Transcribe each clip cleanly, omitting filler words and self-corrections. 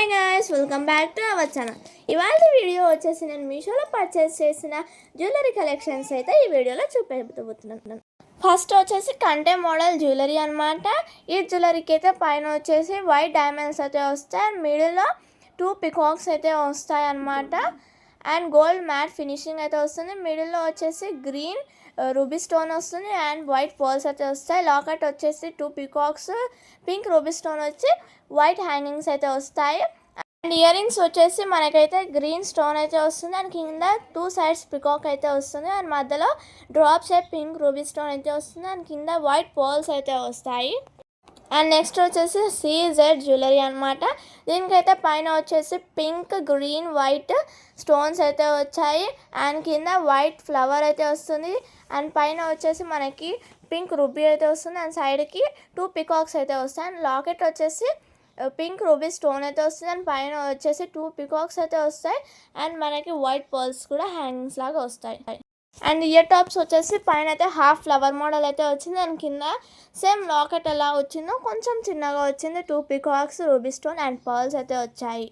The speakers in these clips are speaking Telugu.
Hi guys, welcome back to our channel. ఇవాళ వీడియో వచ్చేసి నేను మీషోలో పర్చేస్ చేసిన జ్యువెలరీ కలెక్షన్స్ అయితే ఈ వీడియోలో చూపించబోతున్నాను. ఫస్ట్ వచ్చేసి కంటే మోడల్ జ్యువెలరీ అనమాట. ఈ జ్యువెలరీకి అయితే పైన వచ్చేసి వైట్ డైమండ్స్ అయితే వస్తాయి అండ్ మిడిల్లో 2 పికాక్స్ అయితే వస్తాయి అన్నమాట. అండ్ గోల్డ్ మ్యాట్ ఫినిషింగ్ అయితే వస్తుంది. మిడిల్లో వచ్చేసి గ్రీన్ రూబీ స్టోన్ వస్తుంది అండ్ వైట్ పర్ల్స్ అయితే వస్తాయి. లాకెట్ వచ్చేసి 2 పికాక్స్, పింక్ రూబీ స్టోన్ వచ్చి వైట్ హ్యాంగింగ్స్ అయితే వస్తాయి. అండ్ ఇయర్ రింగ్స్ వచ్చేసి మనకైతే గ్రీన్ స్టోన్ అయితే వస్తుంది అండ్ కింద 2 సైడ్స్ పికాక్ అయితే వస్తుంది అండ్ మధ్యలో drop shape pink ruby stone అయితే వస్తుంది అండ్ కింద వైట్ పర్ల్స్ అయితే వస్తాయి. అండ్ నెక్స్ట్ వచ్చేసి CZ జ్యువెలరీ అనమాట. దీనికైతే పైన వచ్చేసి పింక్, గ్రీన్, వైట్ స్టోన్స్ అయితే వచ్చాయి అండ్ కింద వైట్ ఫ్లవర్ అయితే వస్తుంది అండ్ పైన వచ్చేసి మనకి పింక్ రూబీ అయితే వస్తుంది అండ్ సైడ్కి 2 పికాక్స్ అయితే వస్తాయి అండ్ లాకెట్ వచ్చేసి పింక్ రూబీ స్టోన్ అయితే వస్తుంది అండ్ పైన వచ్చేసి 2 పికాక్స్ అయితే వస్తాయి అండ్ మనకి వైట్ పర్ల్స్ కూడా హ్యాంగింగ్స్ లాగా వస్తాయి. అండ్ ఇయర్ టాప్స్ వచ్చేసి పైన అయితే హాఫ్ ఫ్లవర్ మోడల్ అయితే వచ్చింది అండ్ కింద సేమ్ లాకెట్ ఎలా వచ్చిందో కొంచెం చిన్నగా వచ్చింది. 2 peacocks, ruby stone and pearls అయితే వచ్చాయి.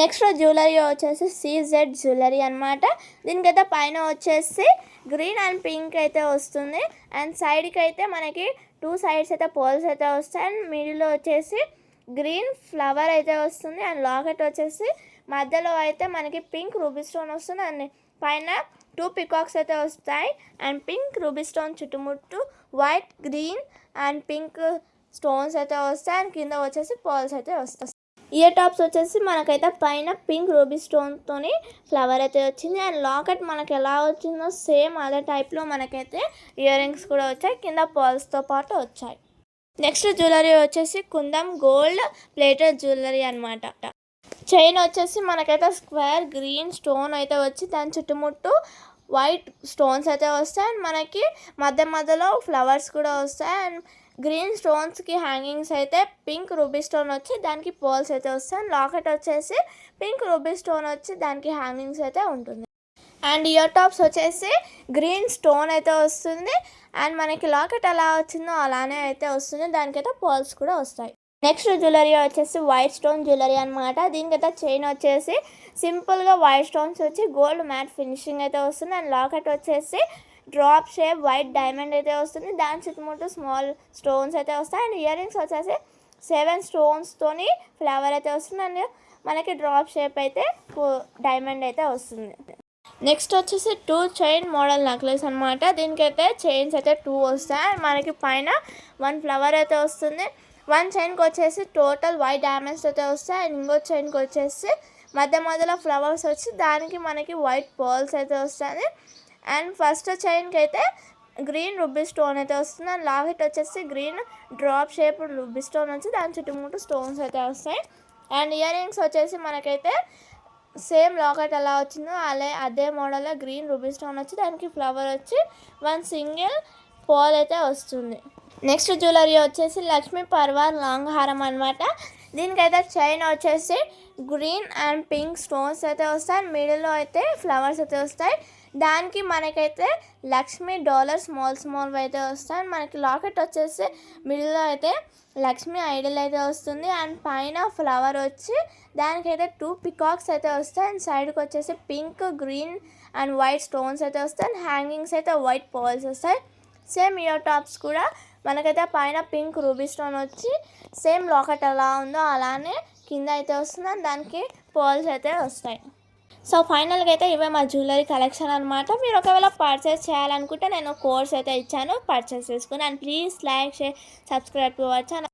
నెక్స్ట్ జ్యువెలరీ వచ్చేసి CZ జ్యువెలరీ అనమాట. దీనికైతే పైన వచ్చేసి గ్రీన్ అండ్ పింక్ అయితే వస్తుంది అండ్ సైడ్కి అయితే మనకి 2 సైడ్స్ అయితే పర్ల్స్ అయితే వస్తాయి అండ్ మిడిల్లో వచ్చేసి గ్రీన్ ఫ్లవర్ అయితే వస్తుంది అండ్ లాకెట్ వచ్చేసి మధ్యలో అయితే మనకి పింక్ రూబీ స్టోన్ వస్తుంది అండ్ పైన 2 పికాక్స్ అయితే వస్తాయి అండ్ పింక్ రూబీ స్టోన్ చుట్టుముట్టు white, green and pink stones అయితే వస్తాయి అండ్ కింద వచ్చేసి పర్ల్స్ అయితే వస్తాయి. ఇయర్ టాప్స్ వచ్చేసి మనకైతే పైన పింక్ రూబీ స్టోన్తోని ఫ్లవర్ అయితే వచ్చింది అండ్ లాకెట్ మనకి ఎలా వచ్చిందో సేమ్ అదే టైప్లో మనకైతే ఇయర్ రింగ్స్ కూడా వచ్చాయి, కింద పర్ల్స్తో పాటు వచ్చాయి. నెక్స్ట్ జ్యువెలరీ వచ్చేసి కుందం గోల్డ్ ప్లేటెడ్ జ్యువెలరీ అనమాట. చైన్ వచ్చేసి మనకైతే స్క్వేర్ గ్రీన్ స్టోన్ అయితే వచ్చి దాని చుట్టుముట్టు వైట్ స్టోన్స్ అయితే వస్తాయి అండ్ మనకి మధ్యలో ఫ్లవర్స్ కూడా వస్తాయి అండ్ గ్రీన్ స్టోన్స్కి హ్యాంగింగ్స్ అయితే పింక్ రూబీ స్టోన్ వచ్చి దానికి పర్ల్స్ అయితే వస్తాయి అండ్ లాకెట్ వచ్చేసి పింక్ రూబీ స్టోన్ వచ్చి దానికి హ్యాంగింగ్స్ అయితే ఉంటుంది. అండ్ ఇయర్ టాప్స్ వచ్చేసి గ్రీన్ స్టోన్ అయితే వస్తుంది అండ్ మనకి లాకెట్ ఎలా వచ్చిందో అలానే అయితే వస్తుంది, దానికైతే పర్ల్స్ కూడా వస్తాయి. నెక్స్ట్ జ్యువెలరీ వచ్చేసి వైట్ స్టోన్ జ్యువెలరీ అనమాట. దీనికైతే చైన్ వచ్చేసి సింపుల్గా వైట్ స్టోన్స్ వచ్చి గోల్డ్ మ్యాట్ ఫినిషింగ్ అయితే వస్తుంది అండ్ లాకెట్ వచ్చేసి డ్రాప్ షేప్ వైట్ డైమండ్ అయితే వస్తుంది, దాని చుట్టుముట్టు స్మాల్ స్టోన్స్ అయితే వస్తాయి అండ్ ఇయర్ రింగ్స్ వచ్చేసి 7 స్టోన్స్తోని ఫ్లవర్ అయితే వస్తుంది అండ్ మనకి డ్రాప్ షేప్ అయితే డైమండ్ అయితే వస్తుంది. నెక్స్ట్ వచ్చేసి 2 చైన్ మోడల్ నెక్లెస్ అనమాట. దీనికైతే చైన్స్ అయితే 2 వస్తాయి అండ్ మనకి పైన 1 ఫ్లవర్ అయితే వస్తుంది. 1 చైన్కి వచ్చేసి టోటల్ వైట్ డైమండ్స్ అయితే వస్తాయి అండ్ ఇంకో చైన్కి వచ్చేసి మధ్యలో ఫ్లవర్స్ వచ్చి దానికి మనకి వైట్ పర్ల్స్ అయితే వస్తుంది అండ్ ఫస్ట్ చైన్కి అయితే గ్రీన్ రూబీ స్టోన్ అయితే వస్తుంది అండ్ లాకెట్ వచ్చేసి green drop shape ruby stone వచ్చి దాని చుట్టుముట్టు స్టోన్స్ అయితే వస్తాయి అండ్ ఇయర్ రింగ్స్ వచ్చేసి మనకైతే సేమ్ లాకెట్ ఎలా వచ్చిందో అదే మోడల్లో గ్రీన్ రూబీ స్టోన్ వచ్చి దానికి ఫ్లవర్ వచ్చి 1 సింగిల్ పర్ల్ అయితే వస్తుంది. నెక్స్ట్ జ్యువెలరీ వచ్చేసి లక్ష్మీ పర్వార్ లాంగ్ హారం అనమాట. దీనికైతే చైన్ వచ్చేసి గ్రీన్ అండ్ పింక్ స్టోన్స్ అయితే వస్తాయి అండ్ మిడిల్లో అయితే ఫ్లవర్స్ అయితే వస్తాయి, దానికి మనకైతే లక్ష్మీ డాలర్ స్మాల్ అయితే వస్తాయి అండ్ మనకి లాకెట్ వచ్చేసి మిడిల్లో అయితే లక్ష్మీ ఐడల్ అయితే వస్తుంది అండ్ పైన ఫ్లవర్ వచ్చి దానికైతే 2 పికాక్స్ అయితే వస్తాయి అండ్ సైడ్కి వచ్చేసి pink, green and white stones అయితే వస్తాయి అండ్ హ్యాంగింగ్స్ అయితే వైట్ పర్ల్స్ వస్తాయి. సేమ్ ఇయర్ టాప్స్ కూడా మనకైతే పైన పింక్ రూబీ స్టోన్ వచ్చి సేమ్ లాకెట్ ఎలా ఉందో అలానే కింద అయితే వస్తుంది అండ్ దానికి పర్ల్స్ అయితే వస్తాయి. సో ఫైనల్గా అయితే ఇవే మా జ్యువెలరీ కలెక్షన్ అనమాట. మీరు ఒకవేళ పర్చేస్ చేయాలనుకుంటే నేను కోడ్స్ అయితే ఇచ్చాను, పర్చేస్ చేసుకుని. And please like, share, subscribe to our channel.